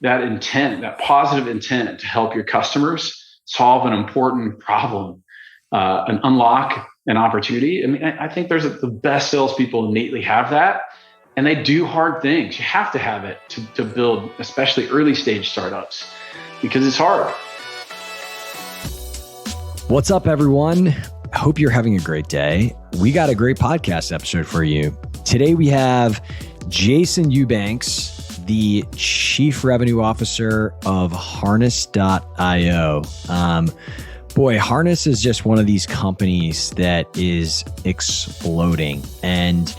that intent, that positive intent to help your customers solve an important problem, and unlock an opportunity. I mean, I think the best salespeople innately have that, and they do hard things. You have to have it to build, especially early stage startups, because it's hard. What's up, everyone? I hope you're having a great day. We got a great podcast episode for you. Today we have Jason Eubanks, the Chief Revenue Officer of Harness.io. Boy, Harness is just one of these companies that is exploding. And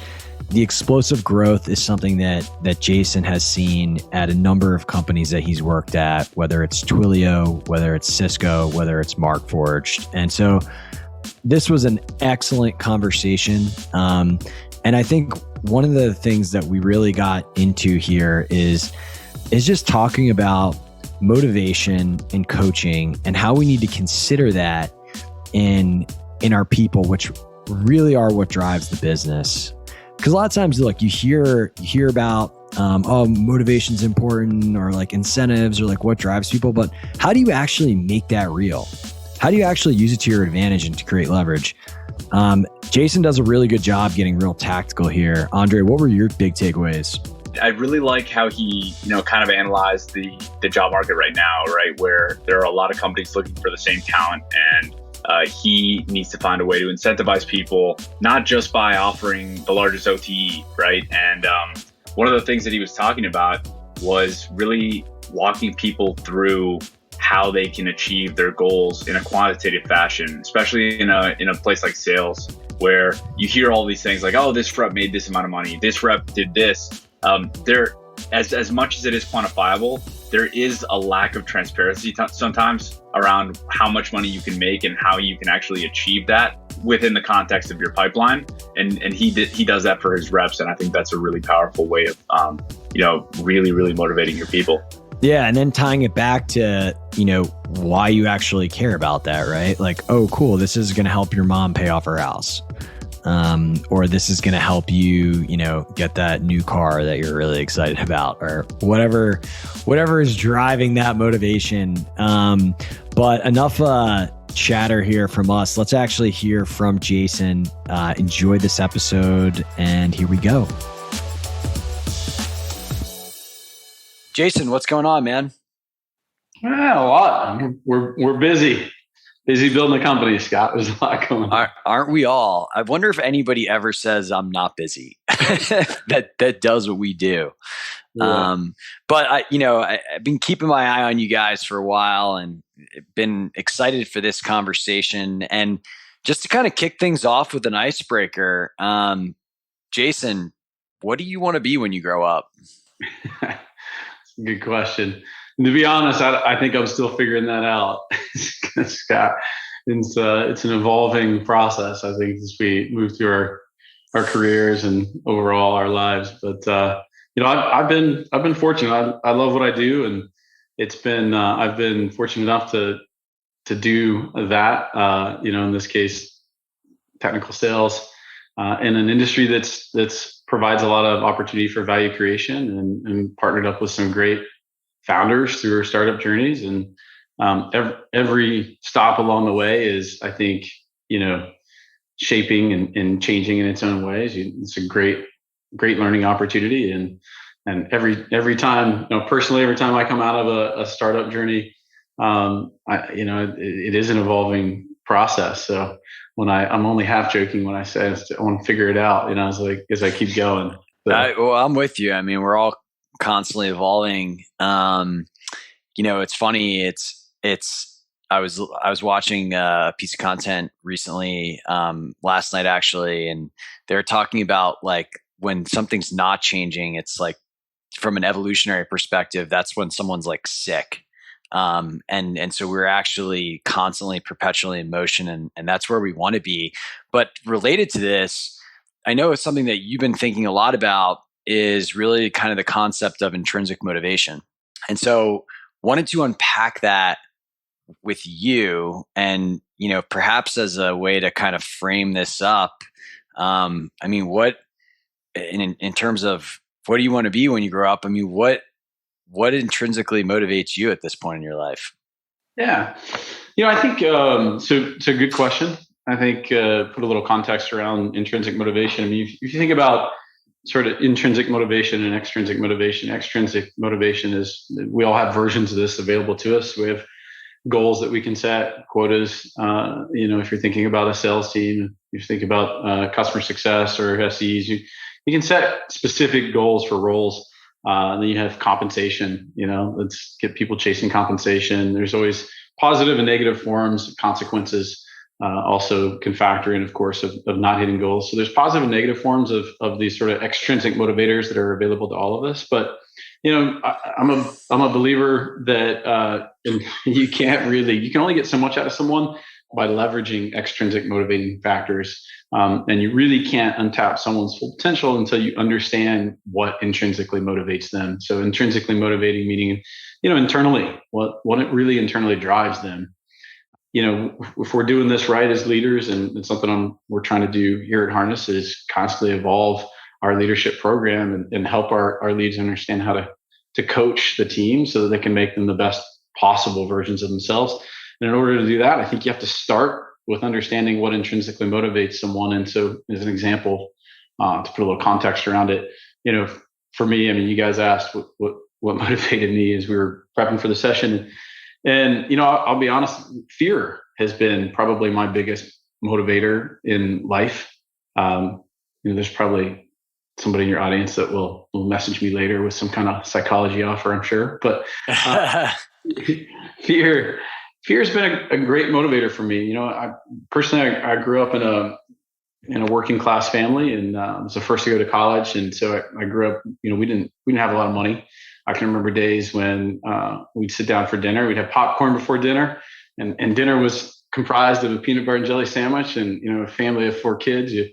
the explosive growth is something that Jason has seen at a number of companies that he's worked at, whether it's Twilio, whether it's Cisco, whether it's Markforged. And so this was an excellent conversation. And I think one of the things that we really got into here is just talking about motivation and coaching and how we need to consider that in our people, which really are what drives the business. Because a lot of times, look, you hear about motivation's important, or like incentives, or like what drives people, but how do you actually make that real? How do you actually use it to your advantage and to create leverage? Jason does a really good job getting real tactical here. Andrei, what were your big takeaways? I really like how he, kind of analyzed the job market right now, right? Where there are a lot of companies looking for the same talent, and he needs to find a way to incentivize people, not just by offering the largest OTE, right? And one of the things that he was talking about was really walking people through how they can achieve their goals in a quantitative fashion, especially in a place like sales, where you hear all these things like, oh, this rep made this amount of money, this rep did this. There, as much as it is quantifiable, there is a lack of transparency sometimes around how much money you can make and how you can actually achieve that within the context of your pipeline. And he does that for his reps, and I think that's a really powerful way of really, really motivating your people. Yeah, and then tying it back to, why you actually care about that, right? Like, oh, cool, this is going to help your mom pay off her house. Or this is going to help you, get that new car that you're really excited about, or whatever is driving that motivation. But enough chatter here from us. Let's actually hear from Jason. Enjoy this episode, and here we go. Jason, what's going on, man? A lot. We're busy building a company, Scott. There's a lot going on. Aren't we all? I wonder if anybody ever says I'm not busy. that does what we do. Yeah. But I've been keeping my eye on you guys for a while, and been excited for this conversation. And just to kind of kick things off with an icebreaker, Jason, what do you want to be when you grow up? Good question. And to be honest, I think I'm still figuring that out, Scott. It's an evolving process, I think, as we move through our careers and overall our lives. But I've been fortunate. I love what I do, and it's been I've been fortunate enough to do that. In this case, technical sales in an industry that's provides a lot of opportunity for value creation, and partnered up with some great founders through our startup journeys. And every stop along the way is, I think, shaping and changing in its own ways. It's a great learning opportunity. And every time, personally, every time I come out of a startup journey, it is an evolving process. So I'm only half joking when I say I want to figure it out, as I keep going. I'm with you. I mean, we're all constantly evolving. It's funny. I was watching a piece of content recently, last night actually, and they're talking about like when something's not changing, it's like from an evolutionary perspective, that's when someone's like sick. And so we're actually constantly perpetually in motion, and that's where we want to be. But related to this, I know it's something that you've been thinking a lot about is really kind of the concept of intrinsic motivation. And so wanted to unpack that with you and, perhaps as a way to kind of frame this up. What in terms of what do you want to be when you grow up? I mean, what what intrinsically motivates you at this point in your life? Yeah. I think, so it's a good question. I think, put a little context around intrinsic motivation. I mean, if you think about sort of intrinsic motivation and extrinsic motivation is, we all have versions of this available to us. We have goals that we can set, quotas. If you're thinking about a sales team, if you think about customer success or SEs, you can set specific goals for roles. Then you have compensation. Let's get people chasing compensation. There's always positive and negative forms, consequences. Also can factor in, of course, of not hitting goals. So there's positive and negative forms of these sort of extrinsic motivators that are available to all of us. But I'm a believer that you can only get so much out of someone by leveraging extrinsic motivating factors, and you really can't untap someone's full potential until you understand what intrinsically motivates them. So intrinsically motivating meaning, internally, what it really internally drives them. If we're doing this right as leaders, and it's something we're trying to do here at Harness, is constantly evolve our leadership program and help our leads understand how to coach the team so that they can make them the best possible versions of themselves. And in order to do that, I think you have to start with understanding what intrinsically motivates someone. And so, as an example, to put a little context around it, for me, I mean, you guys asked what motivated me as we were prepping for the session. And, I'll be honest, fear has been probably my biggest motivator in life. There's probably somebody in your audience that will message me later with some kind of psychology offer, I'm sure. But fear has been a great motivator for me. I grew up in a working class family, and was the first to go to college. And so I grew up, we didn't have a lot of money. I can remember days when we'd sit down for dinner. We'd have popcorn before dinner, and dinner was comprised of a peanut butter and jelly sandwich. And a family of 4 kids, you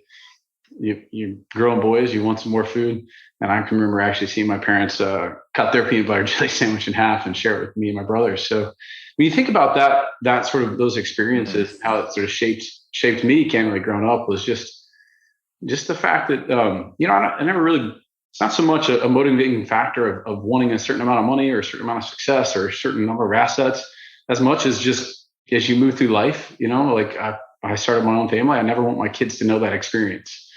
growing boys, you want some more food. And I can remember actually seeing my parents cut their peanut butter and jelly sandwich in half and share it with me and my brothers. So when you think about that sort of those experiences, how it sort of shaped me, candidly, growing up, was just the fact that I never really. It's not so much a motivating factor of wanting a certain amount of money or a certain amount of success or a certain number of assets, as much as just as you move through life. Like I started my own family. I never want my kids to know that experience.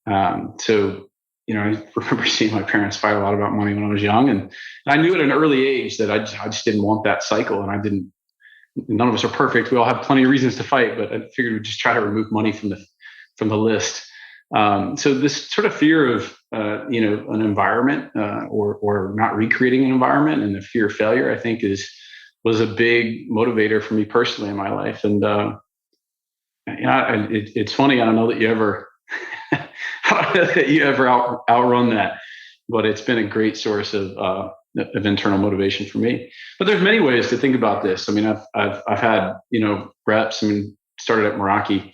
So I remember seeing my parents fight a lot about money when I was young, and I knew at an early age that I just didn't want that cycle, and none of us are perfect. We all have plenty of reasons to fight, but I figured we'd just try to remove money from the list. So this sort of fear of an environment or not recreating an environment, and the fear of failure, I think, was a big motivator for me personally in my life. And it's funny. I don't know that you ever outrun that, but it's been a great source of internal motivation for me. But there's many ways to think about this. I mean, I've had reps. I mean, started at Meraki.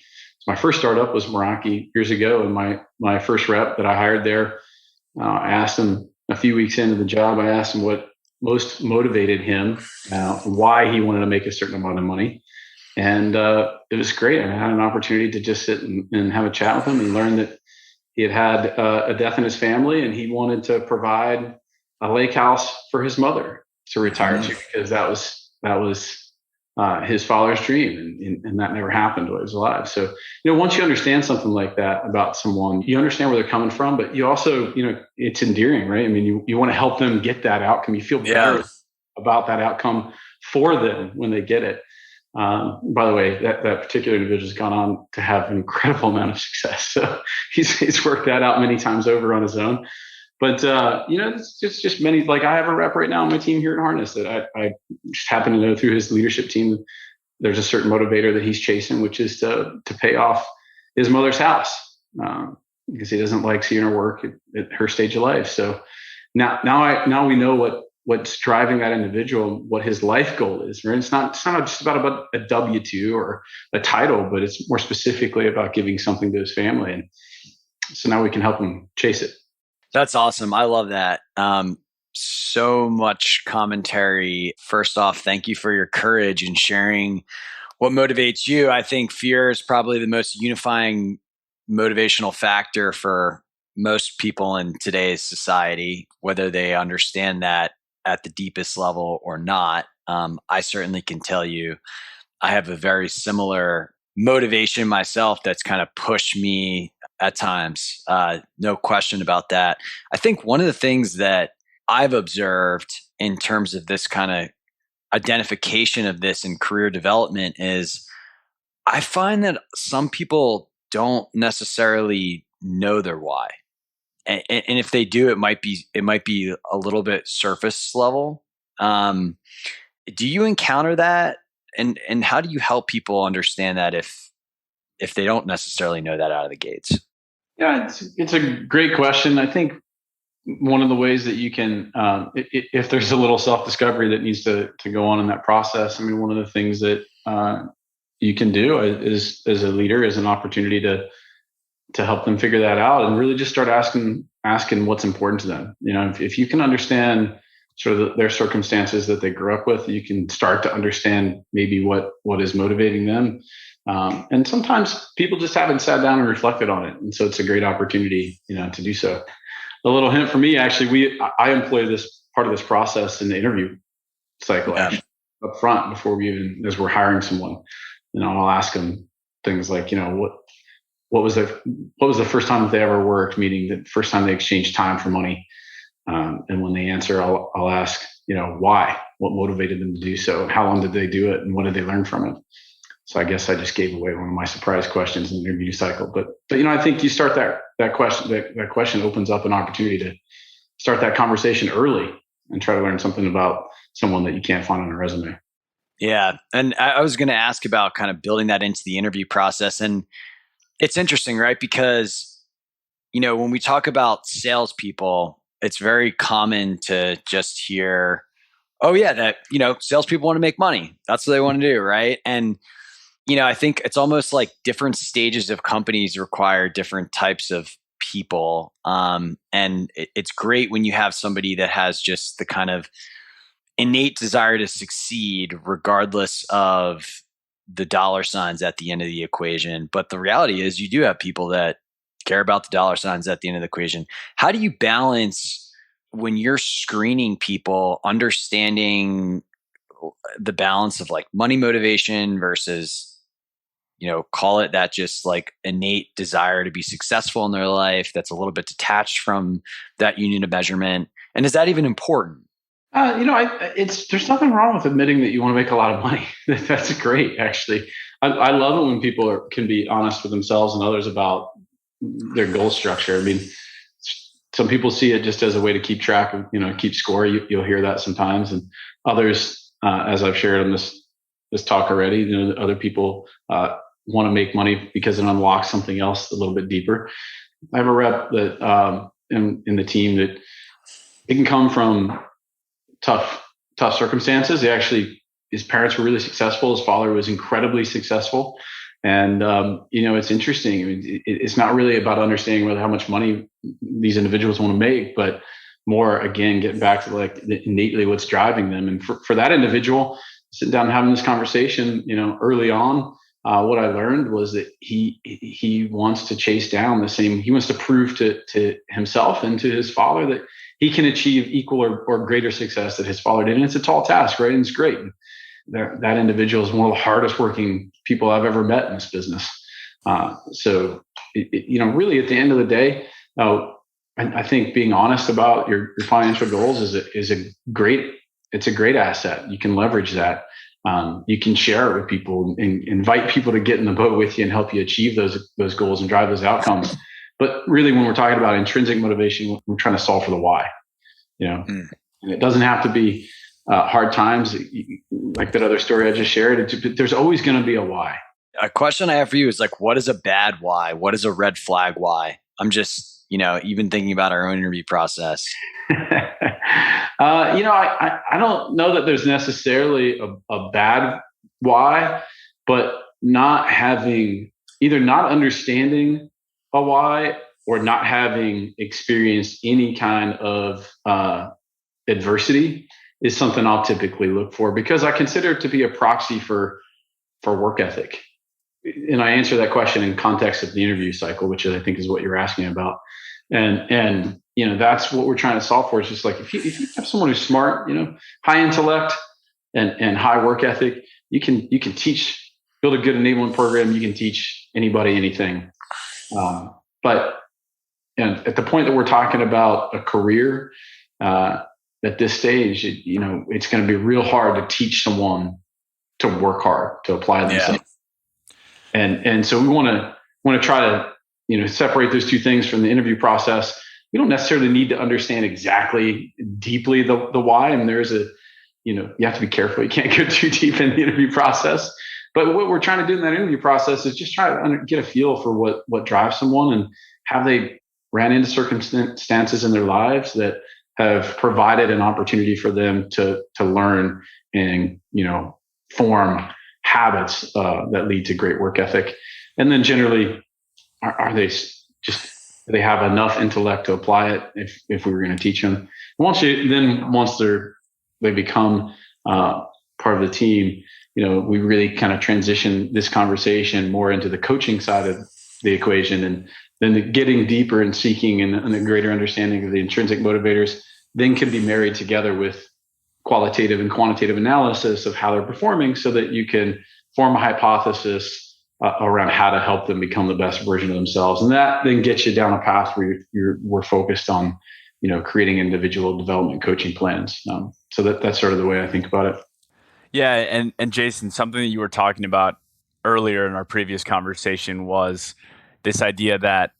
My first startup was Meraki years ago, and my first rep that I hired there, I asked him a few weeks into the job, I asked him what most motivated him, why he wanted to make a certain amount of money. And it was great. I had an opportunity to just sit and have a chat with him and learn that he had a death in his family, and he wanted to provide a lake house for his mother to retire to, because that was his father's dream, and that never happened while he was alive. So, once you understand something like that about someone, you understand where they're coming from, but you also, it's endearing, right? I mean, you want to help them get that outcome. You feel better about that outcome for them when they get it. By the way, that particular individual has gone on to have an incredible amount of success. So he's worked that out many times over on his own. But, it's just many, like I have a rep right now on my team here at Harness that I just happen to know through his leadership team. There's a certain motivator that he's chasing, which is to pay off his mother's house, because he doesn't like seeing her work at her stage of life. So now we know what's driving that individual, what his life goal is. Right? It's not just about a W-2 or a title, but it's more specifically about giving something to his family. And so now we can help him chase it. That's awesome. I love that. So much commentary. First off, thank you for your courage in sharing what motivates you. I think fear is probably the most unifying motivational factor for most people in today's society, whether they understand that at the deepest level or not. I certainly can tell you I have a very similar motivation myself that's kind of pushed me at times. No question about that. I think one of the things that I've observed in terms of this kind of identification of this in career development is I find that some people don't necessarily know their why. And if they do, it might be a little bit surface level. Do you encounter that? And how do you help people understand that if they don't necessarily know that out of the gates? Yeah, it's a great question. I think one of the ways that you can, if there's a little self-discovery that needs to go on in that process, I mean, one of the things that you can do is, as a leader, is an opportunity to help them figure that out and really just start asking what's important to them. You know, if you can understand sort of their circumstances that they grew up with, you can start to understand maybe what is motivating them. And sometimes people just haven't sat down and reflected on it. And so it's a great opportunity, to do so. A little hint for me, actually, I employ this part of this process in the interview cycle actually, up front before as we're hiring someone. I'll ask them things like, what was the first time that they ever worked, meaning the first time they exchanged time for money. And when they answer, I'll ask, why, what motivated them to do so, how long did they do it, and what did they learn from it? So I guess I just gave away one of my surprise questions in the interview cycle. But I think you start that question opens up an opportunity to start that conversation early and try to learn something about someone that you can't find on a resume. Yeah. And I was going to ask about kind of building that into the interview process. And it's interesting, right? Because, when we talk about salespeople, it's very common to just hear, oh yeah, that, salespeople want to make money. That's what they want to do. Right. And, I think it's almost like different stages of companies require different types of people. And it's great when you have somebody that has just the kind of innate desire to succeed regardless of the dollar signs at the end of the equation. But the reality is you do have people that care about the dollar signs at the end of the equation. How do you balance when you're screening people, understanding the balance of like money motivation versus, call it that just like innate desire to be successful in their life that's a little bit detached from that unit of measurement? And is that even important? There's nothing wrong with admitting that you want to make a lot of money. That's great, actually. I love it when people can be honest with themselves and others about their goal structure. I mean, some people see it just as a way to keep track of, keep score. You'll hear that sometimes, and others, as I've shared on this talk already, other people want to make money because it unlocks something else a little bit deeper. I have a rep that in the team that it can come from tough circumstances. His parents were really successful. His father was incredibly successful. And, it's interesting. I mean, it's not really about understanding how much money these individuals want to make, but more, again, getting back to like innately what's driving them. And for that individual, sitting down and having this conversation, early on, what I learned was that he wants to chase down he wants to prove to himself and to his father that he can achieve equal or greater success that his father did. And it's a tall task, right? And it's great. That individual is one of the hardest working people I've ever met in this business. So, really at the end of the day, I think being honest about your financial goals is a great asset. You can leverage that. You can share it with people and invite people to get in the boat with you and help you achieve those goals and drive those outcomes. But really, when we're talking about intrinsic motivation, we're trying to solve for the why. And it doesn't have to be hard times like that other story I just shared. There's always going to be a why. A question I have for you is like, what is a bad why? What is a red flag why? I'm just, even thinking about our own interview process. I don't know that there's necessarily a bad why, but either not understanding a why or not having experienced any kind of adversity is something I'll typically look for, because I consider it to be a proxy for work ethic. And I answer that question in context of the interview cycle, which I think is what you're asking about. And that's what we're trying to solve for. It's just like, if you have someone who's smart, high intellect and high work ethic, you can teach, build a good enablement program. You can teach anybody anything. But at the point that we're talking about a career, at this stage, it's going to be real hard to teach someone to work hard, to apply themselves. Yeah. And so we want to try to, separate those two things from the interview process. We don't necessarily need to understand exactly deeply the why. And there's you have to be careful. You can't go too deep in the interview process. But what we're trying to do in that interview process is just try to get a feel for what drives someone, and have they ran into circumstances in their lives that have provided an opportunity for them to learn and, form habits that lead to great work ethic. And then generally, are they just, do they have enough intellect to apply it if we were going to teach them? Once they become part of the team, we really kind of transition this conversation more into the coaching side of the equation, and then getting deeper and seeking and a greater understanding of the intrinsic motivators then can be married together with qualitative and quantitative analysis of how they're performing, so that you can form a hypothesis around how to help them become the best version of themselves. And that then gets you down a path where we're focused on, creating individual development coaching plans. So that's sort of the way I think about it. Yeah. And Jason, something that you were talking about earlier in our previous conversation was this idea that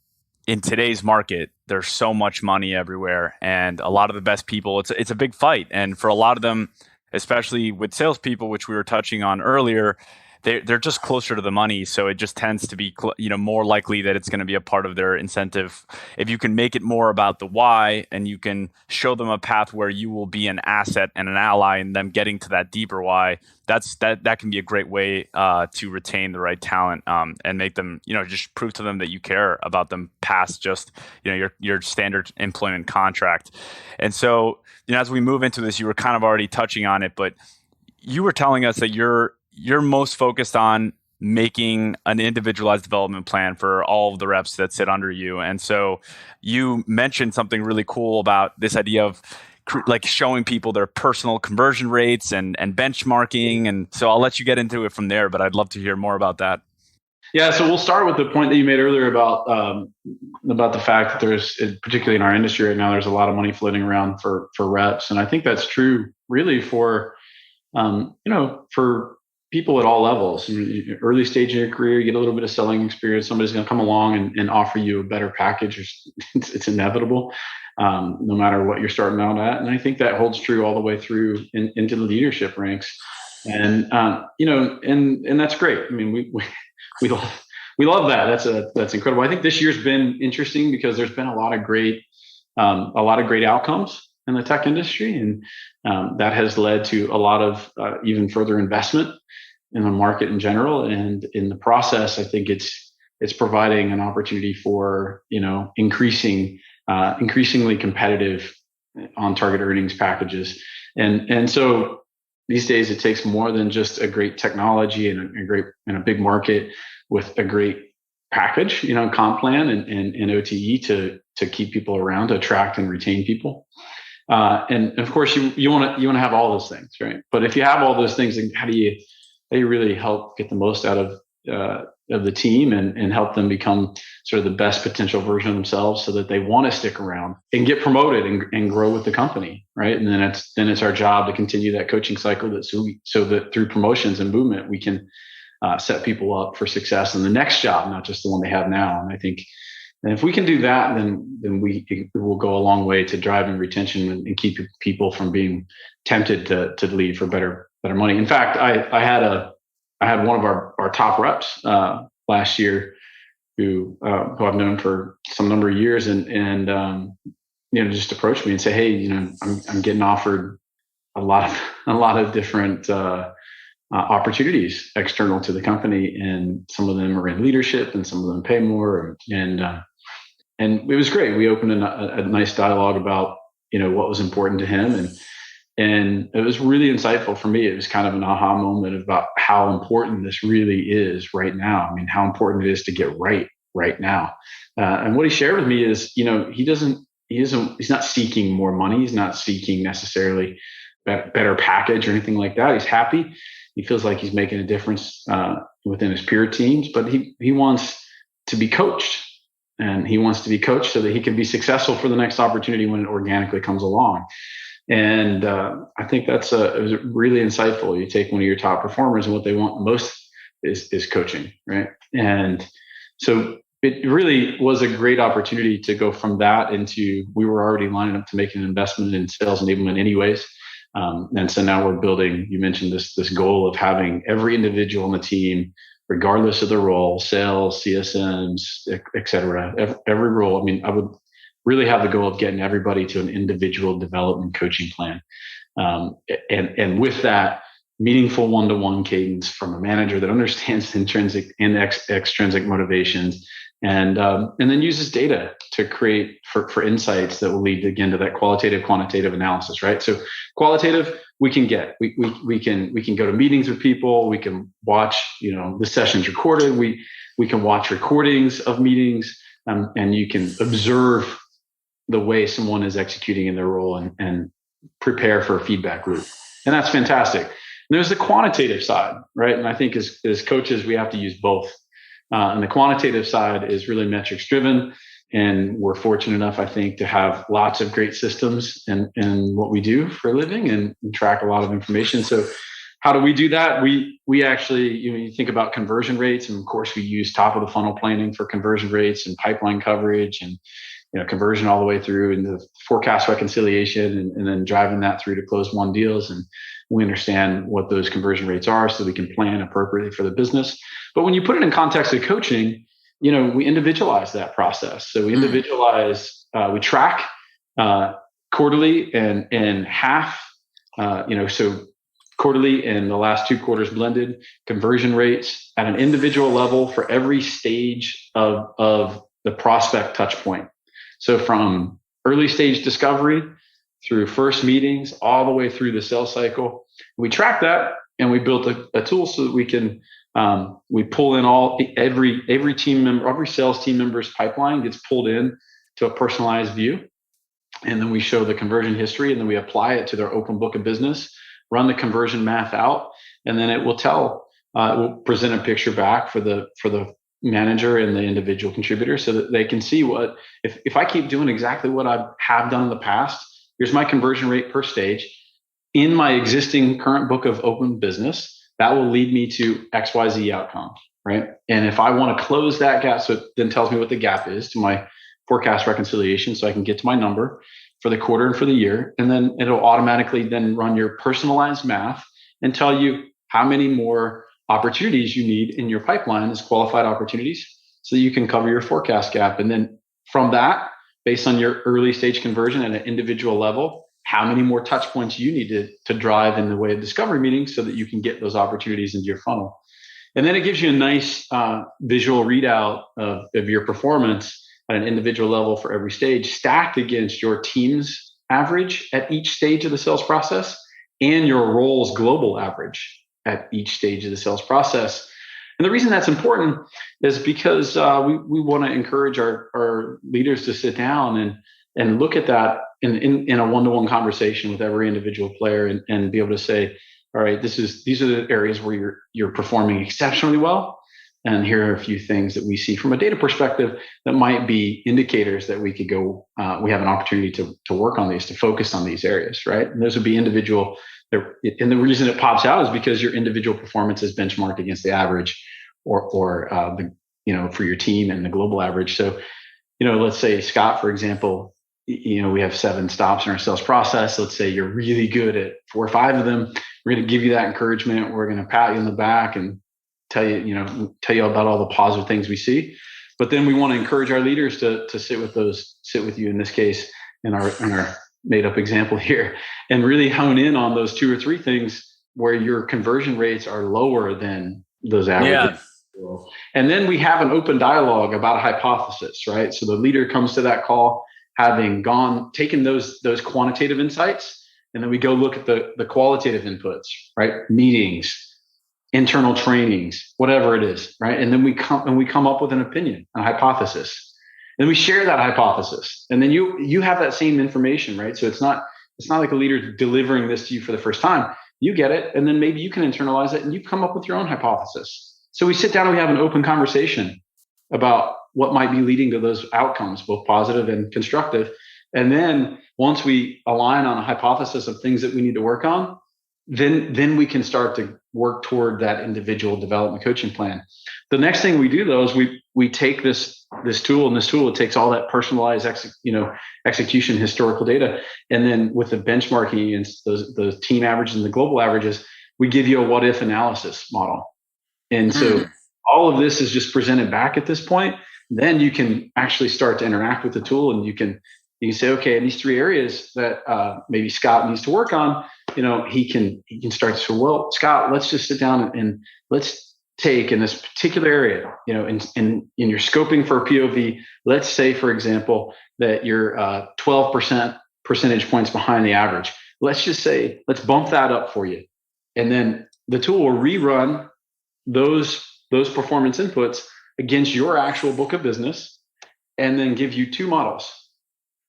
in today's market, there's so much money everywhere, and a lot of the best people, it's a big fight. And for a lot of them, especially with salespeople, which we were touching on earlier, they're just closer to the money. So it just tends to be, more likely that it's going to be a part of their incentive. If you can make it more about the why, and you can show them a path where you will be an asset and an ally in them getting to that deeper why, that can be a great way to retain the right talent, and make them, just prove to them that you care about them past just, your standard employment contract. And so, as we move into this, you were kind of already touching on it, but you were telling us that you're most focused on making an individualized development plan for all of the reps that sit under you. And so you mentioned something really cool about this idea of like showing people their personal conversion rates and benchmarking. And so I'll let you get into it from there, but I'd love to hear more about that. Yeah. So we'll start with the point that you made earlier about the fact that there's, particularly in our industry right now, there's a lot of money floating around for reps. And I think that's true really for people at all levels. Early stage in your career, you get a little bit of selling experience. Somebody's going to come along and offer you a better package. It's inevitable, no matter what you're starting out at. And I think that holds true all the way through into the leadership ranks. And and that's great. I mean, we love that. That's incredible. I think this year's been interesting because there's been a lot of great outcomes in the tech industry, and that has led to a lot of even further investment in the market in general. And in the process, I think it's providing an opportunity for increasingly competitive on target earnings packages. And so these days it takes more than just a great technology and a big market with a great package, comp plan and OTE to keep people around, to attract and retain people. And of course, you want to have all those things, right? But if you have all those things, then how do you really help get the most out of the team and help them become sort of the best potential version of themselves, so that they want to stick around and get promoted and grow with the company, right? And then it's our job to continue that coaching cycle so that through promotions and movement, we can set people up for success in the next job, not just the one they have now. And I think, and if we can do that, then it will go a long way to driving retention and keep people from being tempted to leave for better money. In fact, I had one of our top reps last year who I've known for some number of years, and just approached me and say, hey, I'm getting offered a lot of different opportunities external to the company, and some of them are in leadership and some of them pay more, and it was great. We opened a nice dialogue about what was important to him, and it was really insightful for me. It was kind of an aha moment about how important this really is right now. I mean, how important it is to get right now. And what he shared with me is, he doesn't he's not seeking more money. He's not seeking necessarily better package or anything like that. He's happy. He feels like he's making a difference within his peer teams, but he wants to be coached, and he wants to be coached so that he can be successful for the next opportunity when it organically comes along. And I think it was really insightful. You take one of your top performers, and what they want most is coaching, right? And so it really was a great opportunity to go from that into, we were already lining up to make an investment in sales enablement anyways. And so now we're building, you mentioned this goal of having every individual on the team, regardless of the role, sales, CSMs, et cetera, every role. I mean, I would really have the goal of getting everybody to an individual development coaching plan. And with that, meaningful one-to-one cadence from a manager that understands intrinsic and extrinsic motivations, and then uses data to create for insights that will lead again to that qualitative, quantitative analysis, right? So qualitative, we can go to meetings with people, we can watch, the sessions recorded, we can watch recordings of meetings, and you can observe the way someone is executing in their role and prepare for a feedback loop, and that's fantastic. And there's the quantitative side, right? And I think as coaches, we have to use both. And the quantitative side is really metrics driven. And we're fortunate enough, I think, to have lots of great systems in what we do for a living and track a lot of information. So how do we do that? We actually, you think about conversion rates, and of course we use top of the funnel planning for conversion rates and pipeline coverage and conversion all the way through into forecast reconciliation and then driving that through to close won deals. And we understand what those conversion rates are so we can plan appropriately for the business. But when you put it in context of coaching, we individualize that process. So we individualize, we track quarterly and half, so quarterly and the last 2 quarters blended conversion rates at an individual level for every stage of the prospect touch point. So from early stage discovery through first meetings, all the way through the sales cycle, we track that, and we built a tool so that we can we pull in every team member, every sales team member's pipeline gets pulled in to a personalized view, and then we show the conversion history, and then we apply it to their open book of business, run the conversion math out, and then it will present a picture back for the manager and the individual contributor so that they can see what, if I keep doing exactly what I have done in the past, here's my conversion rate per stage in my existing current book of open business, that will lead me to XYZ outcome, right? And if I want to close that gap, so it then tells me what the gap is to my forecast reconciliation so I can get to my number for the quarter and for the year. And then it'll automatically then run your personalized math and tell you how many more opportunities you need in your pipeline as qualified opportunities so that you can cover your forecast gap. And then from that, based on your early stage conversion at an individual level, how many more touch points you need to drive in the way of discovery meetings so that you can get those opportunities into your funnel. And then it gives you a nice visual readout of your performance at an individual level for every stage, stacked against your team's average at each stage of the sales process and your role's global average at each stage of the sales process. And the reason that's important is because we want to encourage our leaders to sit down and look at that in a one-to-one conversation with every individual player and be able to say, all right, these are the areas where you're performing exceptionally well. And here are a few things that we see from a data perspective that might be indicators that we could go, we have an opportunity to work on these, to focus on these areas, right? And those would be individual. And the reason it pops out is because your individual performance is benchmarked against the average or for your team and the global average. So, let's say Scott, for example, we have 7 stops in our sales process. Let's say you're really good at 4 or 5 of them. We're going to give you that encouragement. We're going to pat you on the back and tell you about all the positive things we see. But then we want to encourage our leaders to sit with you in this case, in our made up example here, and really hone in on those 2 or 3 things where your conversion rates are lower than those averages. Yeah. And then we have an open dialogue about a hypothesis, right? So the leader comes to that call having taken those quantitative insights, and then we go look at the qualitative inputs, right? Meetings, internal trainings, whatever it is, right? And then we come up with an opinion, a hypothesis. And we share that hypothesis. And then you have that same information, right? So it's not like a leader delivering this to you for the first time. You get it, and then maybe you can internalize it and you come up with your own hypothesis. So we sit down and we have an open conversation about what might be leading to those outcomes, both positive and constructive. And then once we align on a hypothesis of things that we need to work on, then we can start to work toward that individual development coaching plan. The next thing we do though is we take this tool, and this tool, it takes all that personalized execution historical data, and then with the benchmarking against those team averages and the global averages, we give you a what if analysis model. And so all of this is just presented back at this point. Then you can actually start to interact with the tool, and you can say, okay, in these 3 areas that maybe Scott needs to work on, he can start to say, well, Scott, let's just sit down and let's take in this particular area, in your scoping for a POV, let's say, for example, that you're 12% percentage points behind the average. Let's just say, let's bump that up for you. And then the tool will rerun those performance inputs against your actual book of business, and then give you 2 models.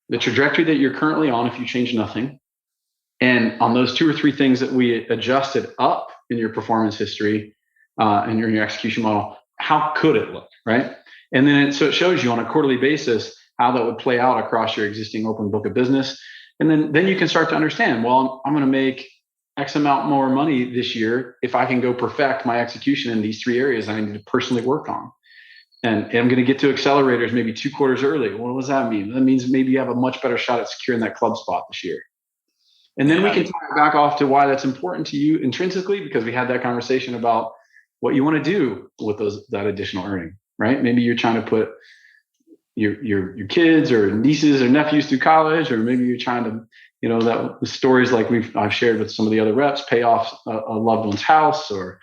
The trajectory that you're currently on if you change nothing, and on those 2 or 3 things that we adjusted up in your performance history and your execution model, how could it look, right? And then so it shows you on a quarterly basis how that would play out across your existing open book of business. And then you can start to understand, well, I'm going to make X amount more money this year if I can go perfect my execution in these 3 areas I need to personally work on. And I'm going to get to accelerators maybe 2 quarters early. What does that mean? That means maybe you have a much better shot at securing that club spot this year. And then we can talk back off to why that's important to you intrinsically, because we had that conversation about what you want to do with that additional earning, right? Maybe you're trying to put your kids or nieces or nephews through college, or maybe you're trying to, that the stories like I've shared with some of the other reps, pay off a loved one's house, or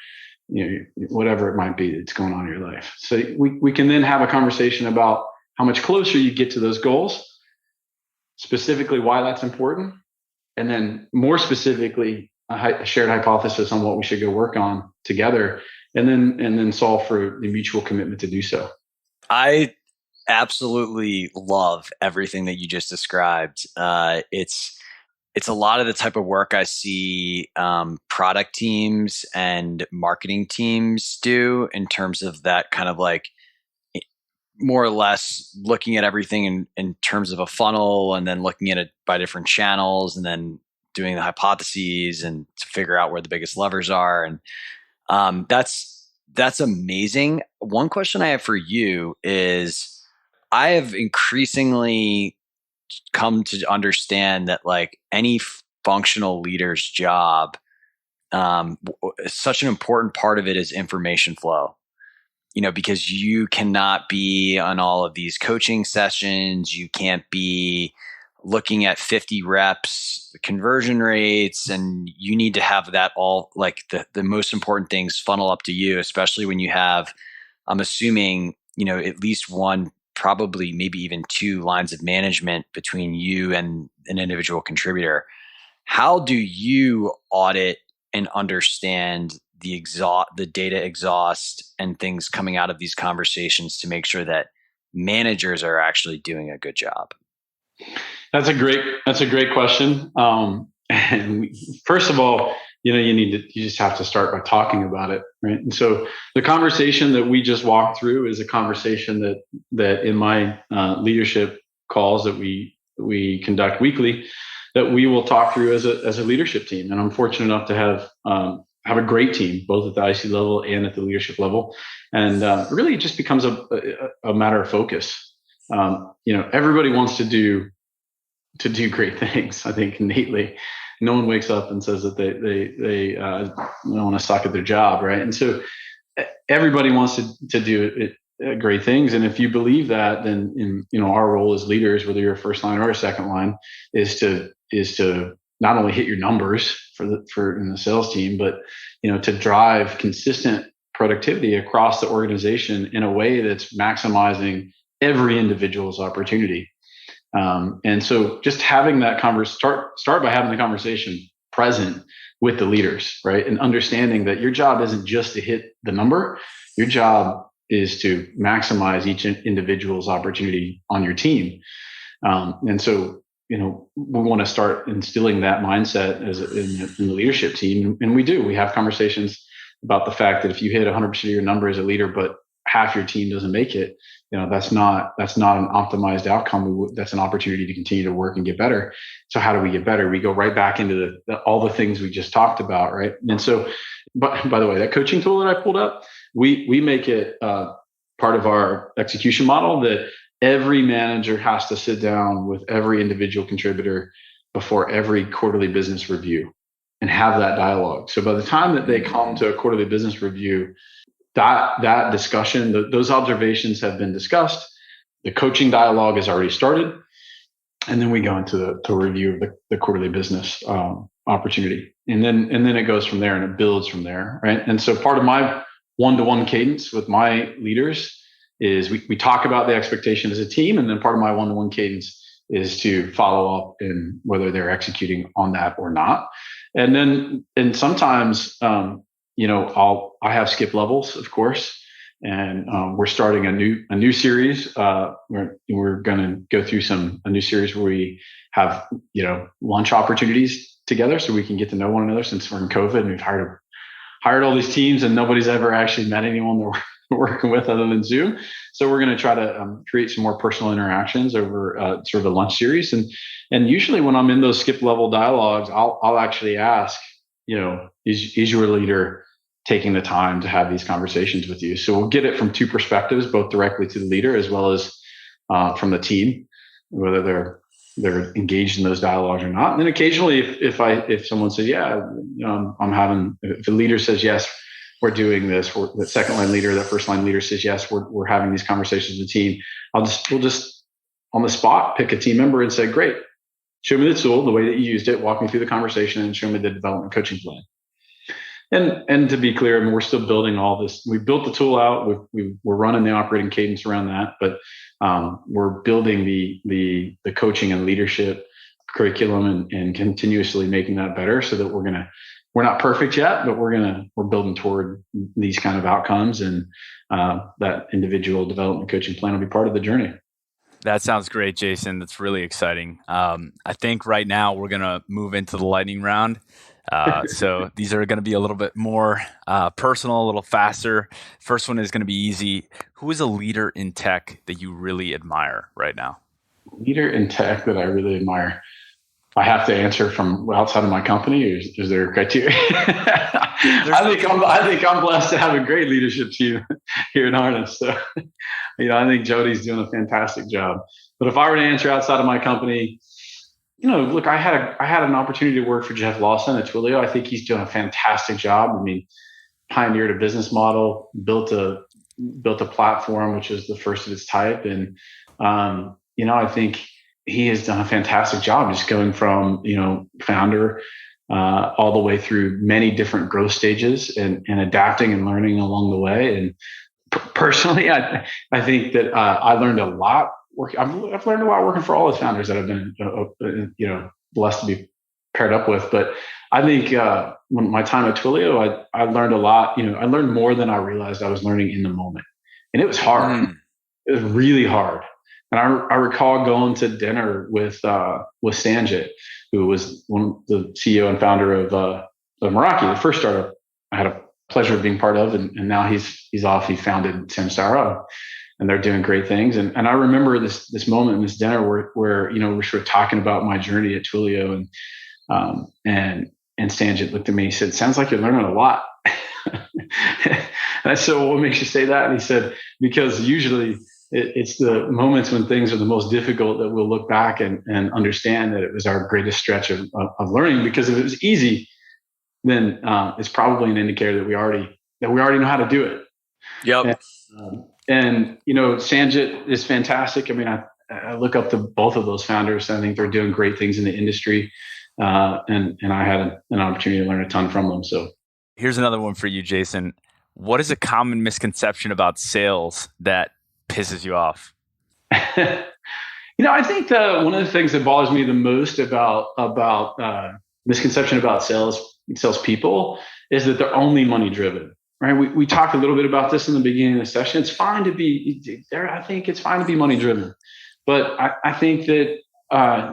whatever it might be that's going on in your life. So we can then have a conversation about how much closer you get to those goals, specifically why that's important, and then more specifically a shared hypothesis on what we should go work on together, and then solve for the mutual commitment to do so. I absolutely love everything that you just described. It's a lot of the type of work I see product teams and marketing teams do, in terms of that kind of like more or less looking at everything in terms of a funnel, and then looking at it by different channels, and then doing the hypotheses and to figure out where the biggest levers are. And that's amazing. One question I have for you is, I have increasingly come to understand that like any functional leader's job, such an important part of it is information flow. Because you cannot be on all of these coaching sessions. You can't be looking at 50 reps, conversion rates, and you need to have that all, like the most important things funnel up to you, especially when you have, I'm assuming, at least 1, probably maybe even 2 lines of management between you and an individual contributor. How do you audit and understand the data exhaust and things coming out of these conversations to make sure that managers are actually doing a good job? That's a great question. And first of all, you just have to start by talking about it, right? And so the conversation that we just walked through is a conversation that in my leadership calls that we conduct weekly, that we will talk through as a leadership team. And I'm fortunate enough to have a great team, both at the IC level and at the leadership level. And really it just becomes a matter of focus. Everybody wants to do great things. I think innately, no one wakes up and says that they don't want to suck at their job, right? And so everybody wants to do great things. And if you believe that, then our role as leaders, whether you're a first line or a second line, is to not only hit your numbers for in the sales team, but to drive consistent productivity across the organization in a way that's maximizing every individual's opportunity. And so just having that start by having the conversation present with the leaders, right? And understanding that your job isn't just to hit the number. Your job is to maximize each individual's opportunity on your team. And so, we want to start instilling that mindset in the leadership team. And we have conversations about the fact that if you hit 100% of your number as a leader, but half your team doesn't make it, that's not an optimized outcome. That's an opportunity to continue to work and get better. So how do we get better? We go right back into all the things we just talked about, right? And so, but by the way, that coaching tool that I pulled up, we make it part of our execution model that every manager has to sit down with every individual contributor before every quarterly business review and have that dialogue. So by the time that they come to a quarterly business review, that discussion, those observations have been discussed. The coaching dialogue has already started. And then we go into the review of the quarterly business opportunity. And then it goes from there and it builds from there, right? And so part of my one-to-one cadence with my leaders is we talk about the expectation as a team. And then part of my one-to-one cadence is to follow up in whether they're executing on that or not. And sometimes, I have skip levels, of course, and we're starting a new series. We're going to go through a new series where we have, lunch opportunities together so we can get to know one another, since we're in COVID and we've hired all these teams and nobody's ever actually met anyone they're working with other than Zoom. So we're going to try to create some more personal interactions over sort of a lunch series. And usually when I'm in those skip level dialogues, I'll actually ask, is your leader taking the time to have these conversations with you? So we'll get it from two perspectives, both directly to the leader as well as from the team, whether they're engaged in those dialogues or not. And then occasionally, if someone says, if the leader says yes, we're doing this, the second line leader, the first line leader says yes, we're having these conversations with the team, we'll just on the spot pick a team member and say, great, show me the tool, the way that you used it, walk me through the conversation, and show me the development coaching plan. And to be clear, we're still building all this. We built the tool out. We're running the operating cadence around that, but we're building the coaching and leadership curriculum and continuously making that better, so that we're not perfect yet, but we're building toward these kind of outcomes, and that individual development coaching plan will be part of the journey. That sounds great, Jason. That's really exciting. I think right now we're going to move into the lightning round. So these are going to be a little bit more personal, a little faster. First one is going to be easy. Who is a leader in tech that you really admire right now? Leader in tech that I really admire. I have to answer from outside of my company, or is there a criteria? I think I'm blessed to have a great leadership team here in Harness. So, I think Jody's doing a fantastic job. But if I were to answer outside of my company, look, I had an opportunity to work for Jeff Lawson at Twilio. I think he's doing a fantastic job. I mean, pioneered a business model, built a platform, which is the first of its type. And, I think he has done a fantastic job just going from, founder all the way through many different growth stages and adapting and learning along the way. And personally, I think that I learned a lot. I've learned a lot working for all the founders that I've been, blessed to be paired up with. But I think when my time at Twilio, I learned a lot. I learned more than I realized I was learning in the moment, and it was hard. It was really hard. And I recall going to dinner with Sanjit, who was the CEO and founder of Meraki, the first startup I had a pleasure of being part of, and now he's off. He founded Samsara, and they're doing great things. And I remember this moment in this dinner where we're sort of talking about my journey at Twilio, and Sanjit looked at me and said, "Sounds like you're learning a lot." And I said, "Well, what makes you say that?" And he said, "Because usually it's the moments when things are the most difficult that we'll look back and understand that it was our greatest stretch of learning. Because if it was easy, then it's probably an indicator that we already know how to do it." Yep. And Sanjit is fantastic. I mean, I look up to both of those founders. I think they're doing great things in the industry, and I had an opportunity to learn a ton from them. So here's another one for you, Jason. What is a common misconception about sales that pisses you off? I think one of the things that bothers me the most about misconception about salespeople is that they're only money driven. right? We talked a little bit about this in the beginning of the session. It's fine to be there. I think it's fine to be money driven, but I think that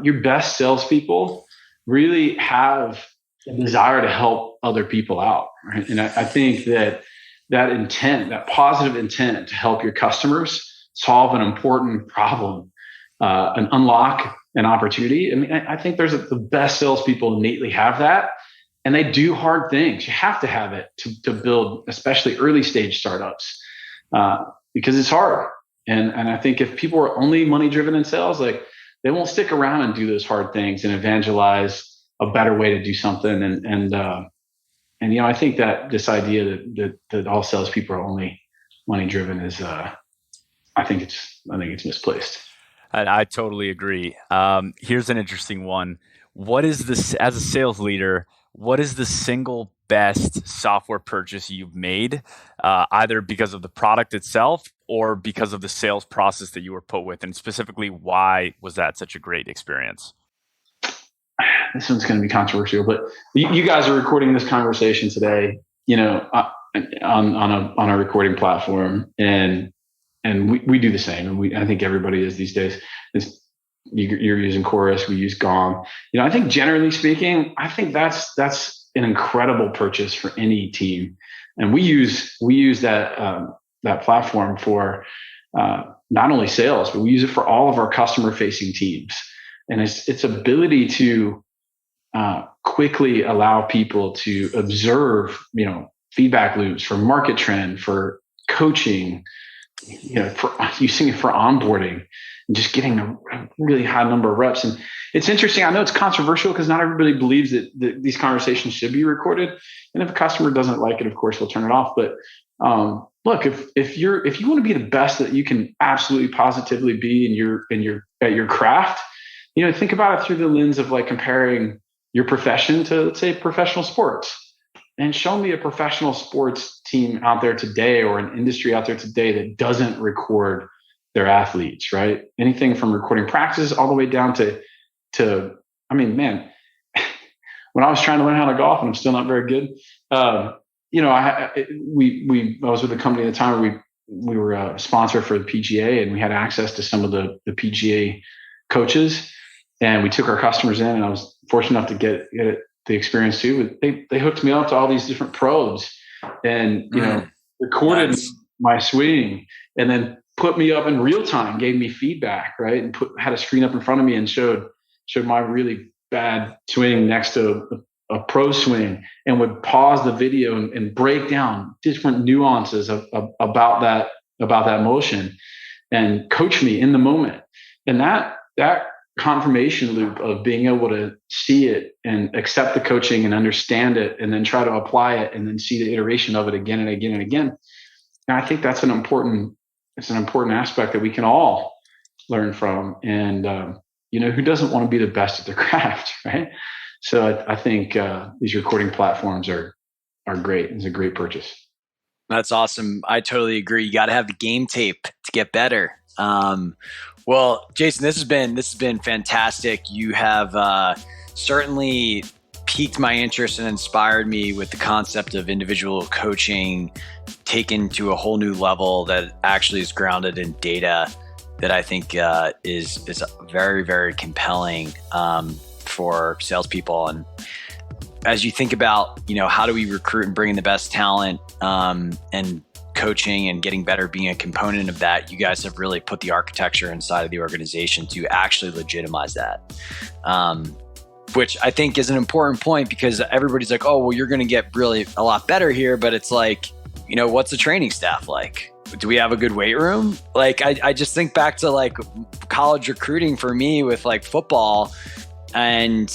your best salespeople really have a desire to help other people out, right? And I think that intent, that positive intent to help your customers solve an important problem, and unlock an opportunity. I mean, I think the best salespeople innately have that, and they do hard things. You have to have it to build, especially early stage startups, because it's hard. And I think if people are only money driven in sales, like they won't stick around and do those hard things and evangelize a better way to do something. And I think that this idea that all salespeople are only money driven is, I think it's misplaced. I totally agree. Here's an interesting one. What is this, as a sales leader, what is the single best software purchase you've made, either because of the product itself or because of the sales process that you were put with? And specifically, why was that such a great experience? This one's going to be controversial, but you guys are recording this conversation today, on a recording platform, and we do the same. And I think everybody is these days. You're using Chorus, we use Gong. I think generally speaking, I think that's an incredible purchase for any team. And we use that platform for not only sales, but we use it for all of our customer facing teams. And its ability to quickly allow people to observe, feedback loops for market trend, for coaching, for using it for onboarding, and just getting a really high number of reps. And it's interesting. I know it's controversial because not everybody believes that these conversations should be recorded. And if a customer doesn't like it, of course, we'll turn it off. But look, if you want to be the best that you can absolutely positively be at your craft, think about it through the lens of like comparing your profession to, let's say, professional sports. And show me a professional sports team out there today, or an industry out there today, that doesn't record their athletes, right? Anything from recording practices all the way down to I mean, man, when I was trying to learn how to golf, and I'm still not very good, I was with a company at the time where we were a sponsor for the PGA, and we had access to some of the PGA coaches, and we took our customers in, and I was fortunate enough to get the experience too. They hooked me up to all these different probes, and recorded my swing, and then put me up in real time, gave me feedback, right, and had a screen up in front of me and showed my really bad swing next to a pro swing, and would pause the video and break down different nuances about that motion, and coach me in the moment. And that confirmation loop of being able to see it and accept the coaching and understand it, and then try to apply it, and then see the iteration of it again and again and again. And I think that's an important aspect that we can all learn from. And who doesn't want to be the best at their craft, right? So I think these recording platforms are great. It's a great purchase. That's awesome. I totally agree. You got to have the game tape to get better. Well, Jason, this has been fantastic. You have certainly piqued my interest and inspired me with the concept of individual coaching taken to a whole new level that actually is grounded in data, that I think is very, very compelling for salespeople. And as you think about, how do we recruit and bring in the best talent, and coaching and getting better being a component of that, you guys have really put the architecture inside of the organization to actually legitimize that, which I think is an important point, because everybody's like, oh, well, you're going to get really a lot better here. But it's like, what's the training staff like? Do we have a good weight room? Like, I just think back to like college recruiting for me with like football, and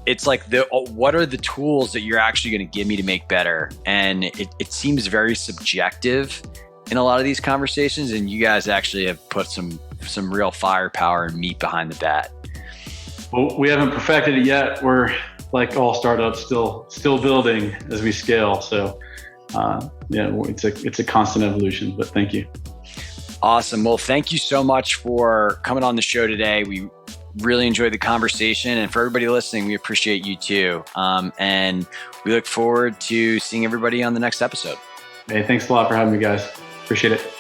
it's like, what are the tools that you're actually going to give me to make better? And it seems very subjective in a lot of these conversations. And you guys actually have put some real firepower and meat behind the bat. Well, we haven't perfected it yet. We're like all startups, still building as we scale. So it's a constant evolution, but thank you. Awesome. Well, thank you so much for coming on the show today. We Really enjoyed the conversation. And for everybody listening, we appreciate you too. And we look forward to seeing everybody on the next episode. Hey, thanks a lot for having me, guys. Appreciate it.